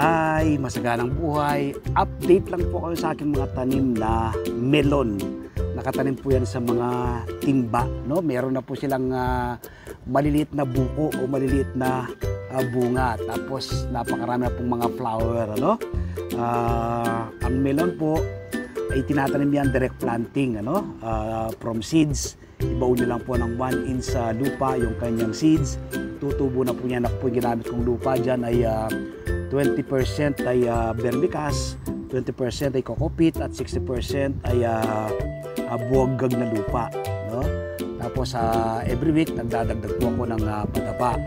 Hi, masaganang buhay. Update lang po kayo sa aking mga tanim na melon. Nakatanim po yan sa mga timba, no? Meron na po silang maliliit na buko o maliliit na bunga. Tapos napakarami na pong mga flower, ano? Ang melon po ay tinatanim yan direct planting, ano? From seeds. Ibaon nyo lang po ng 1 inch sa lupa yung kanyang seeds. Tutubo na po yan. Ako po yung ginamit kong lupa dyan ay 20% ay vermicast, 20% ay kokopit at 60% ay buwaggag na lupa, no? Tapos every week nagdadagdag po ako ng pataba.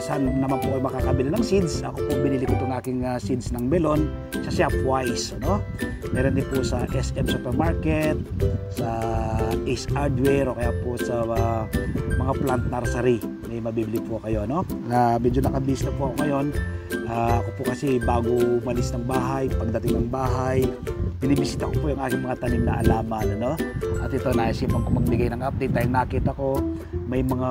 Saan naman po kayo makakabili ng seeds? Ako po binili ko itong aking seeds ng melon sa Shopwise, no? Meron din po sa SM Supermarket, sa Ace Hardware o kaya po sa mga plant nursery. May mabibili po kayo, no? Medyo nakabis na po ako ngayon. Ako po kasi bago umalis ng bahay, pagdating ng bahay, binibisita ko po yung aking mga tanim na alaman, ano? At ito, naisipan ko magbigay ng update dahil nakita ko may mga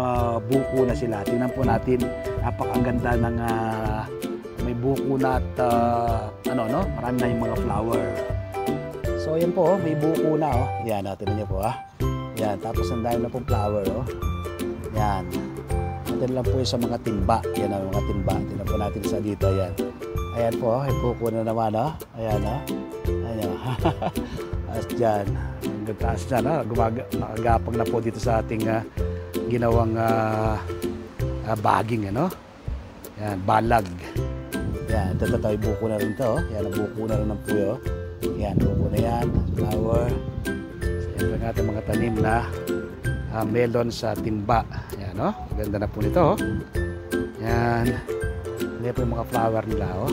buko na sila. Tingnan po natin, napakaganda ng may buko na at marami na yung mga flower. So yan po, may buko na, oh. Yan, tingnan niyo po, Yan, tapos ang dami na pong flower, oh. Yan. Natin lang po yung sa mga timba. Yan ang mga timba. Tingnan po natin sa dito, yan. Ayan po, may buko na naman, oh. Ayan, oh. Ayan, oh. As dyan. Hanggang taas dyan, oh. Nakagapang na po dito sa ating ginawang baging, ano? Yan, balag. Yan, ito tayo buko na rin to, oh. Yan, ang buko na rin ng puyo. Yan, buko na yan, flower. So, yan po natin mga tanim na melon sa timba. Yan, oh. Ganda na po nito, oh. Yan. Yan po yung mga flower nila, oh.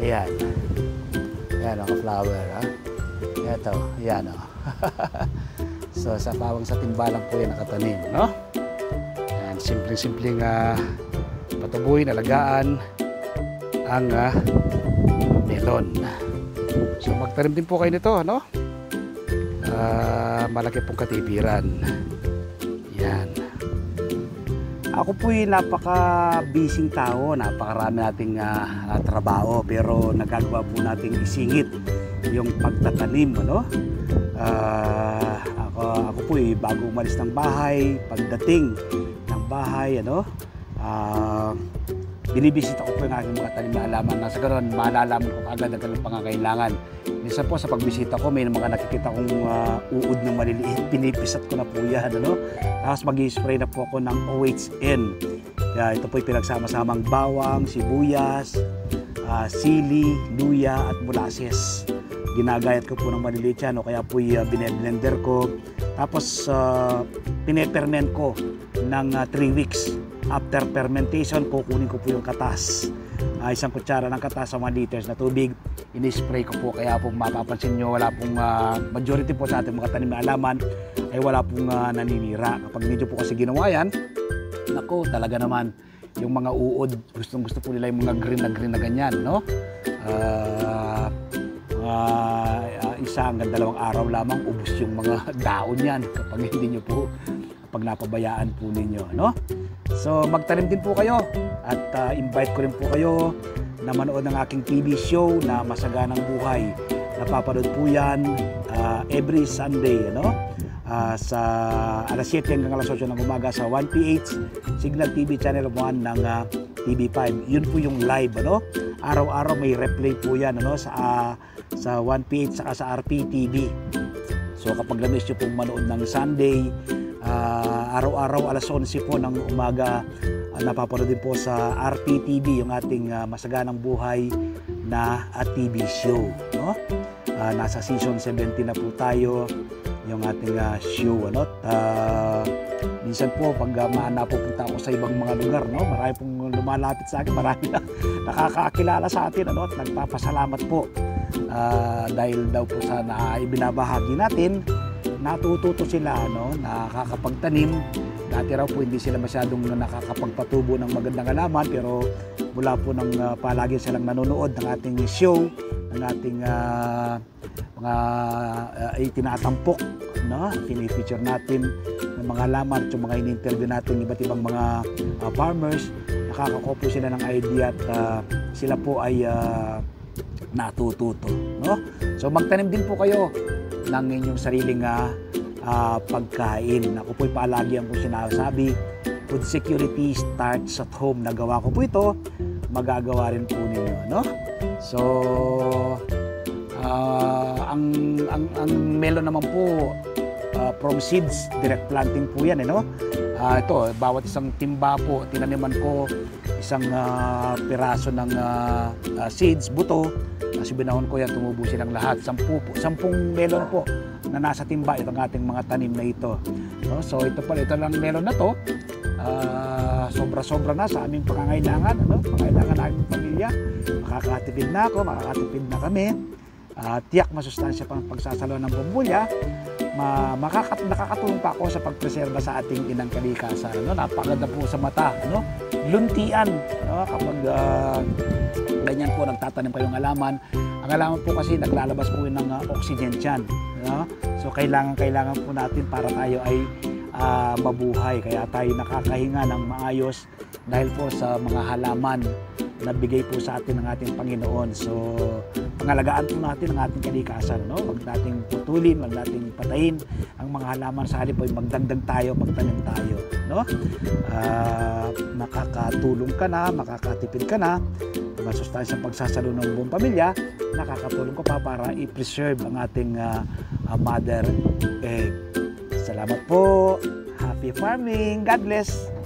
Ayan. Yan, mga flower, oh. Ito, yan, oh. So, sa pawang sa timba lang po yung nakatanim, no? Yan, simpleng-simpleng patubuhin, alagaan ang melon. So, magtanim din po kayo nito, no? Malaki pong katipiran. Yan. Ako po'y napaka-busy tao, napakarami nating trabaho, pero nagagawa po nating isingit yung pagtatanim, ano? Ako po'y bago umalis ng bahay, pagdating ng bahay, ano? Binibisita ko po yung aking mga tanim na halaman. Nasa ganoon, malalaman ko agad ang kanilang pangangailangan. Minsan po sa pagbisita ko, may mga nakikita kong uod na maliliit. Pinipisat ko na po yan, ano? Tapos mag-i-spray na po ako ng OHN. Kaya ito po yung pinagsama-samang bawang, sibuyas, sili, luya at molasses. Ginagayat ko po ng maliliit yan, o kaya po bine-blender ko. Tapos pineperment ko ng 3 weeks. After fermentation, kukunin ko po yung katas. Isang kutsara ng katas sa 1 liters na tubig. Ini-spray ko po, kaya po mapapansin nyo, wala pong majority po sa ating mga tanim na halaman ay wala pong naninira. Kapag medyo po kasi ginawa yan, naku, talaga naman yung mga uod, gustong-gusto po nila yung mga green na ganyan, no? Isa hanggang 2 araw lamang, ubos yung mga daon yan kapag hindi nyo po, kapag napabayaan po ninyo, no? So magtanim din po kayo at invite ko rin po kayo na manood ng aking TV show na Masaganang Buhay. Napapanood po yan every Sunday, ano? Sa alas 7 hanggang alas 8 ng umaga sa 1PH Signal TV Channel 1 ng TV5. Yun po yung live, ano? Araw-araw may replay po yan, ano? Sa 1PH saka sa RPTV. So kapag lamis nyo pong manood ng Sunday, araw-araw alas 11 po ng umaga, napapanood din po sa RPTV yung ating Masaganang Buhay na TV show, no? Nasa season 17 na po tayo yung ating show, ano? Minsan po pag napupunta ako sa ibang mga lugar, no, marami pong lumalapit sa akin, marami na nakakakilala sa atin, ano, at nagpapasalamat po dahil daw po sa ibinabahagi natin, natututo sila, no, nakakapagtanim. Dati raw po hindi sila masyadong nakakapagpatubo ng magandang halaman, pero mula po ng palagi silang nanonood ng ating show, ng ating mga itinatampok, no, pinifeature natin ng mga halaman at yung mga in-interview natin iba't ibang mga farmers, makakakuha po sila ng idea at sila po ay natututo, no? So magtanim din po kayo ng inyong sariling pagkain. Ako po'y palagi ang sinasabi, food security starts at home. Nagawa ko po ito, magagawa rin po ninyo, no? So ang melon naman po from seeds, direct planting po yan, no? Ito, bawat isang timba po, tinaniman ko isang piraso ng seeds, buto. Kasi binahon ko yan, tumubo silang lahat. 10 melon po na nasa timba itong ating mga tanim na ito. No? So ito lang melon na to. Sobra-sobra na sa aming pangangailangan, ano? Pangangailangan ng aming pamilya. Makakatipid na ako, makakatipid na kami. Tiyak masustansya pang pagsasalo ng bumulya. Nakakatulong pa ako sa pagpreserba sa ating inang kalikasan. No? Napakaganda po sa mata. No? Luntian. No? Kapag ganyan po nagtatanim kayong halaman. Ang halaman po kasi naglalabas po ng oxygen dyan. No? So kailangan po natin para tayo ay mabuhay. Kaya tayo nakakahinga ng maayos dahil po sa mga halaman na bigay po sa atin ng ating Panginoon. So, pangalagaan po natin ang ating kalikasan, no? Huwag nating putulin, huwag nating patayin ang mga halaman, sa halip ay magdagdag tayo, magtanim tayo, no? Makakatulong ka na, makakatipid ka na, masustansyang pagsasalo ng buong pamilya, nakakatulong ko pa para i-preserve ang ating mother egg. Salamat po. Happy farming. God bless.